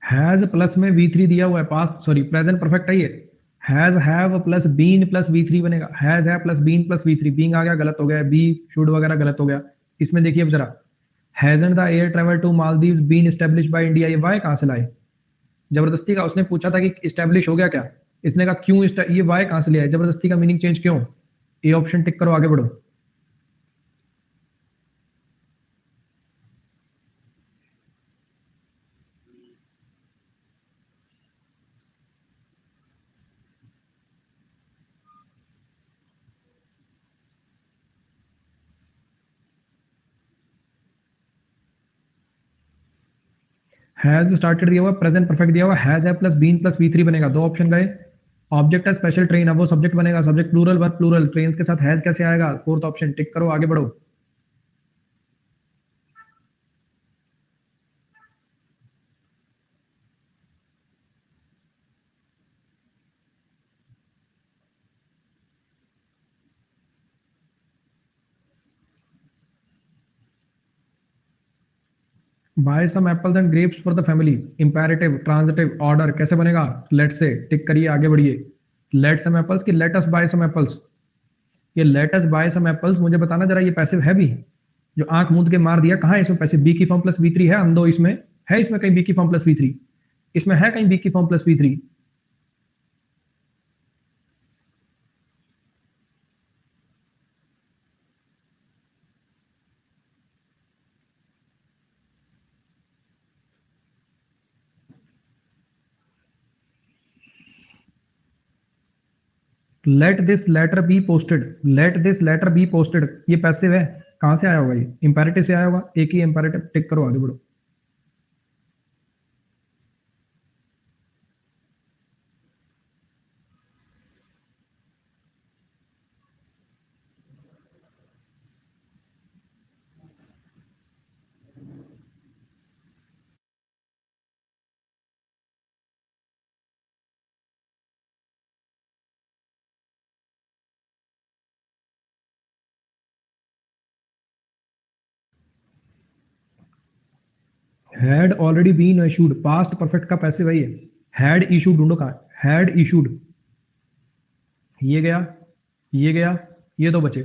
हैज प्लस में V3 दिया हुआ है, पास्ट सॉरी प्रेजेंट परफेक्ट है ये, has have plus been plus V3 बनेगा, हैज है plus been plus V3, being आ गया गलत हो गया, बी शुड वगैरह गलत हो गया। इसमें देखिए अब जरा, hasn't the air travel to Maldives been establish by India, ये वाई कहां से लाए, जबरदस्ती का, उसने पूछा था कि इस्टेब्लिश हो गया क्या, इसने कहा क्यों, ये वाई कहां से लिया है, जबरदस्ती का मीनिंग चेंज क्यों, ए ऑप्शन टिक करो, आगे बढ़ो। हैज स्टार्टेड दिया हुआ, प्रेजेंट परफेक्ट दिया हुआ, हैज है प्लस बीन प्लस V3 बनेगा, दो ऑप्शन गए। ऑब्जेक्ट है स्पेशल ट्रेन, अब वो सब्जेक्ट बनेगा, subject plural verb plural, train के साथ हैज कैसे आएगा, फोर्थ ऑप्शन टिक करो, आगे बढ़ो। Buy some apples and grapes for the family, imperative transitive order कैसे बनेगा, लेट से टिक करिए, आगे बढ़िए। लेट सम एप्पल्स की let us buy some apples, ये let us buy some apples, मुझे बताना जरा ये पैसिव है भी? जो आंख मूंद के मार दिया, कहाँ है इसमें पैसिव? बी की फॉर्म प्लस वी थ्री है अंधो, इसमें है, इसमें कहीं बी की फॉर्म प्लस वी थ्री? इसमें है कहीं बी की form plus V three? Let this letter be posted, let this letter be posted, ये पैसिव है। कहां से आया होगा? ये इंपेरेटिव से आया होगा। एक ही इंपेरेटिव, टिक करो, आगे बढ़ो। Had already been issued, past perfect का पैसिव है ये। हैड इशूड ढूंढो कहां, हैड इशूड, ये गया, ये गया, ये दो बचे।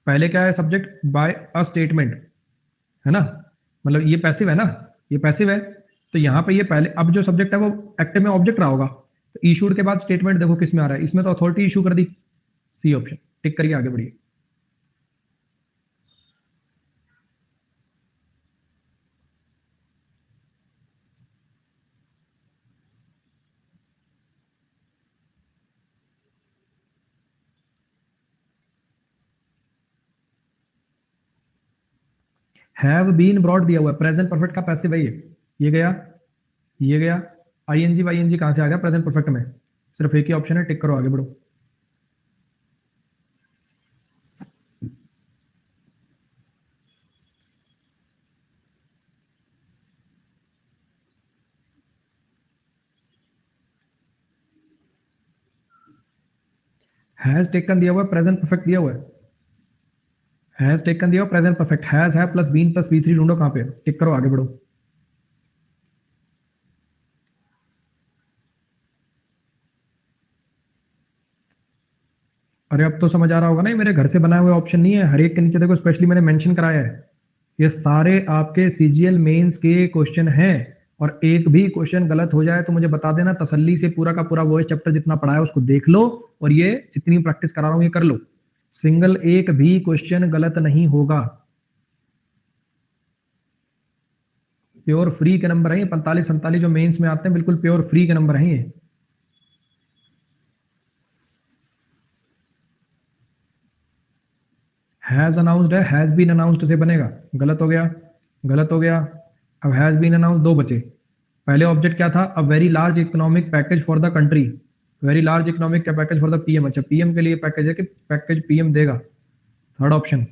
पहले क्या है? सब्जेक्ट बाय अ स्टेटमेंट, है ना, मतलब ये पैसिव है ना, ये पैसिव है। तो यहाँ पे ये पहले, अब जो सब्जेक्ट है वो एक्टिव में ऑब्जेक्ट रहा होगा। तो इशूड के बाद स्टेटमेंट देखो किस में आ रहा है, इसमें तो अथॉरिटी इशू कर दी। सी ऑप्शन, टिक करिए, आगे बढ़िए। हैव बीन ब्रॉड दिया हुआ है, प्रेजेंट परफेक्ट का पैसिव है ये गया, ये गया। आईएनजी वाईएनजी कहां से आ गया प्रेजेंट परफेक्ट में? सिर्फ एक ही ऑप्शन है, टिक करो, आगे बढ़ो। हैज टेकन दिया हुआ है, प्रेजेंट परफेक्ट दिया हुआ है। हैज टेकन दिया हुआ, प्रेजेंट परफेक्ट, हैज है plus been plus V three ढूंढो कहां पे, टिक करो, आगे बढ़ो। अरे अब तो समझ आ रहा होगा ना, ये मेरे घर से बनाए हुए ऑप्शन नहीं है, हर एक के नीचे देखो स्पेशली मैंने मेंशन कराया है। ये सारे आपके सीजीएल मेंस के क्वेश्चन हैं, और एक भी क्वेश्चन गलत हो जाए तो मुझे बता देना, तसल्ली से पूरा का पूरा वो चैप्टर जितना पढ़ा है उसको देख लो, और ये जितनी प्रैक्टिस करा रहा हूं ये कर लो। सिंगल एक भी क्वेश्चन गलत नहीं होगा। प्योर फ्री के नंबर है ये, 45 47 जो मेंस में आते हैं, बिल्कुल प्योर फ्री के नंबर हैं ये। हैज अनाउंस्ड है, हैज बीन अनाउंस्ड से बनेगा, गलत हो गया, गलत हो गया। अब हैज बीन अनाउंस्ड दो बचे। पहले ऑब्जेक्ट क्या था? A very large economic package for the country, very large economic का पैकेज फॉर द पीएम। अच्छा, पीएम के लिए पैकेज है कि पैकेज पीएम देगा? Third option.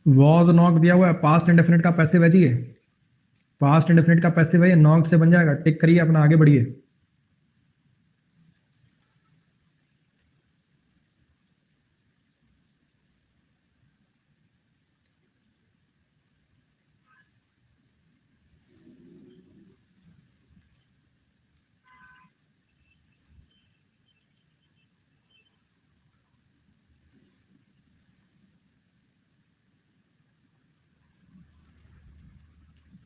वॉज नॉक दिया हुआ है, पास्ट इंडेफिनिट का पैसिव है जी ये, पास्ट इंडेफिनिट का पैसिव है ये, नॉक से बन जाएगा, टिक करिए, अपना आगे बढ़िए।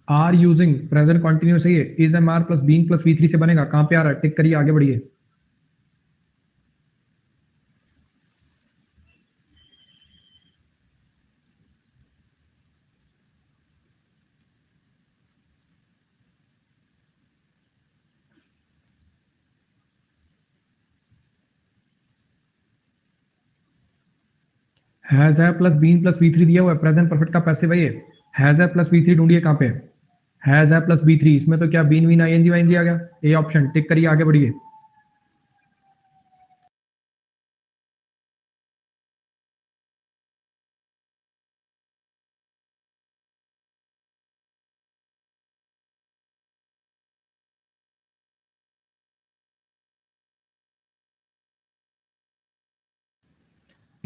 आर यूजिंग प्रेजेंट कंटिन्यूस है ये, is am are plus being plus V three से बनेगा, कहां पे आ रहा है? टिक करिए, आगे बढ़िए। हैज है plus been plus V three दिया हुआ है, प्रेजेंट परफेक्ट का पैसिव है ये। हैज है प्लस वी थ्री ढूंढिए कहां पे, हैज है प्लस बी थ्री, इसमें तो क्या बीन वीन आईएनजी वाईएनजी आ गया, ए ऑप्शन, टिक करिए, आगे बढ़िए।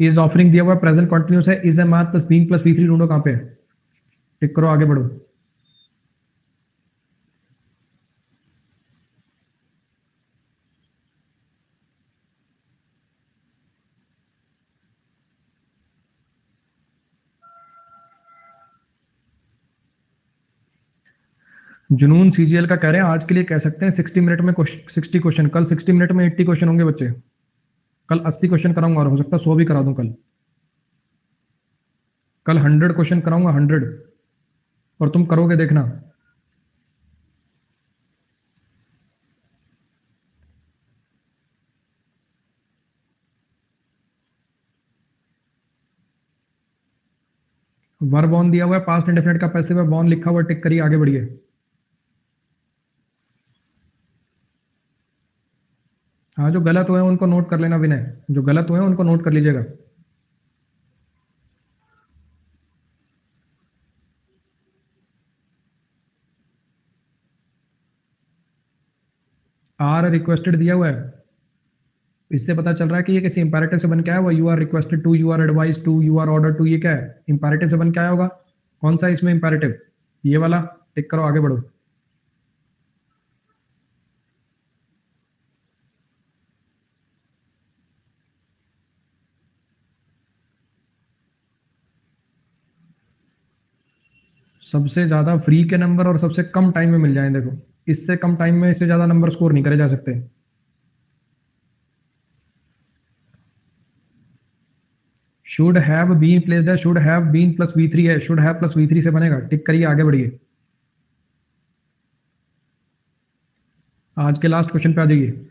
इज ऑफरिंग दिया हुआ प्रेजेंट कंटिन्यूस है, is a math plus being plus B3 ढूंढो कहां पे है, टिक करो आगे बढ़ो। जुनून सीजीएल का कह रहे हैं आज के लिए कह सकते हैं 60 मिनट में 60 क्वेश्चन, कल 60 मिनट में 80 क्वेश्चन होंगे बच्चे, कल 80 क्वेश्चन कराऊंगा और हो सकता है 100 भी करा दूं कल 100 क्वेश्चन कराऊंगा 100, और तुम करोगे देखना। वर्ब ऑन दिया हुआ है, पास्ट इंडेफिनिट का पैसिव है, बॉन लिखा हुआ, टिक करिए आगे बढ़िए। हाँ जो गलत हुए हैं उनको नोट कर लेना विनय, जो गलत हुए हैं उनको नोट कर लीजिएगा। आर रिक्वेस्टेड दिया हुआ है, इससे पता चल रहा है कि ये किसी इंपैरेटिव से बन के आया हुआ, you are requested to, you are advise to, you are order to, ये क्या है, इंपैरेटिव से बन के आया होगा। कौन सा इसमें इंपैरेटिव, ये वाला, टिक करो आगे बढ़ो। सबसे ज्यादा फ्री के नंबर और सबसे कम टाइम में मिल जाए, देखो इससे कम टाइम में इससे ज्यादा नंबर स्कोर नहीं करे जा सकते। शुड हैव बीन प्लेस्ड है, should have been plus V3 है, शुड हैव प्लस V3 से बनेगा, टिक करिए आगे बढ़िए। आज के लास्ट क्वेश्चन पे आ जाइए।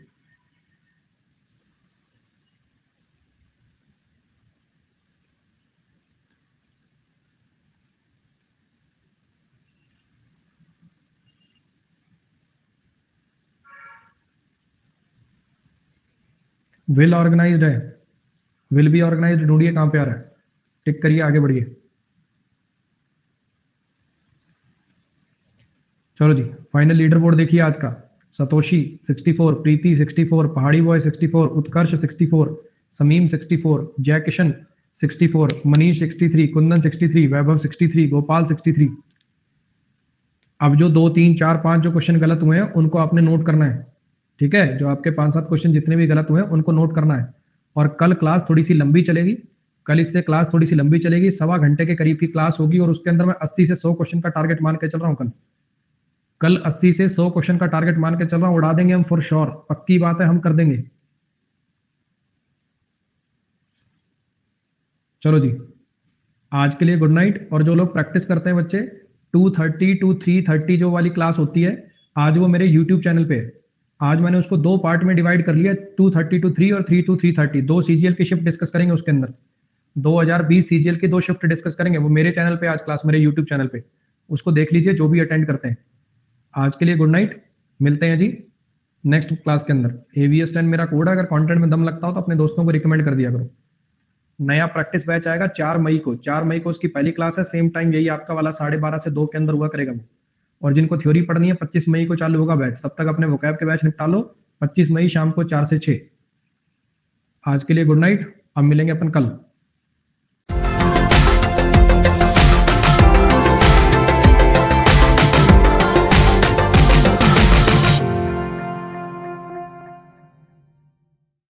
विल ऑर्गेनाइज्ड है, विल बी ऑर्गेनाइज्ड ढूंढिए कहां पे आ रहा है, टिक करिए आगे बढ़िए। चलो जी, फाइनल लीडर बोर्ड देखिए आज का। सतोशी 64, प्रीति 64, पहाड़ी बॉय 64, उत्कर्ष 64, समीम 64, जय किशन 64, मनीष 63, कुंदन 63, वैभव 63, गोपाल 63। अब जो 2 3 4 5 जो क्वेश्चन गलत हुए हैं उनको आपने नोट करना है, ठीक है, जो आपके 5 7 क्वेश्चन जितने भी गलत हुए हैं उनको नोट करना है। और कल क्लास थोड़ी सी लंबी चलेगी, कल इससे क्लास थोड़ी सी लंबी चलेगी, 1.25 घंटे के करीब की क्लास होगी, और उसके अंदर मैं 80 से 100 क्वेश्चन का टारगेट मान के चल रहा हूँ। कल 80 से 100 क्वेश्चन का टारगेट मान के चल रहा हूं, उड़ा देंगे हम फॉर श्योर, पक्की बात है, हम कर देंगे। चलो जी, आज के लिए गुड नाइट। और जो लोग प्रैक्टिस करते हैं बच्चे, 2:30 to 3:30 जो वाली क्लास होती है, आज वो मेरे यूट्यूब चैनल पे है। आज मैंने उसको 2 पार्ट में डिवाइड कर लिया, 2:30 to 3 और 3 to 3:30। 2 सीजीएल की शिफ्ट डिस्कस करेंगे उसके अंदर, 2020 सीजीएल की 2 शिफ्ट डिस्कस करेंगे, वो मेरे चैनल पे आज क्लास, मेरे यूट्यूब चैनल पे, उसको देख लीजिए जो भी अटेंड करते हैं। आज के लिए गुड नाइट, मिलते हैं जी नेक्स्ट क्लास के अंदर। AVS10 मेरा कोड है, अगर कंटेंट में दम लगता हो तो अपने दोस्तों को रिकमेंड कर दिया करो। नया प्रैक्टिस बैच आएगा 4 मई को, 4 मई को उसकी पहली क्लास है, सेम टाइम यही आपका वाला 12:30 से 2 के अंदर हुआ करेगा वो। और जिनको थ्योरी पढ़नी है 25 मई को चालू होगा बैच, तब तक अपने वोकैब के बैच निपटा लो, 25 मई शाम को 4 से 6। आज के लिए गुड नाइट, अब मिलेंगे अपन कल।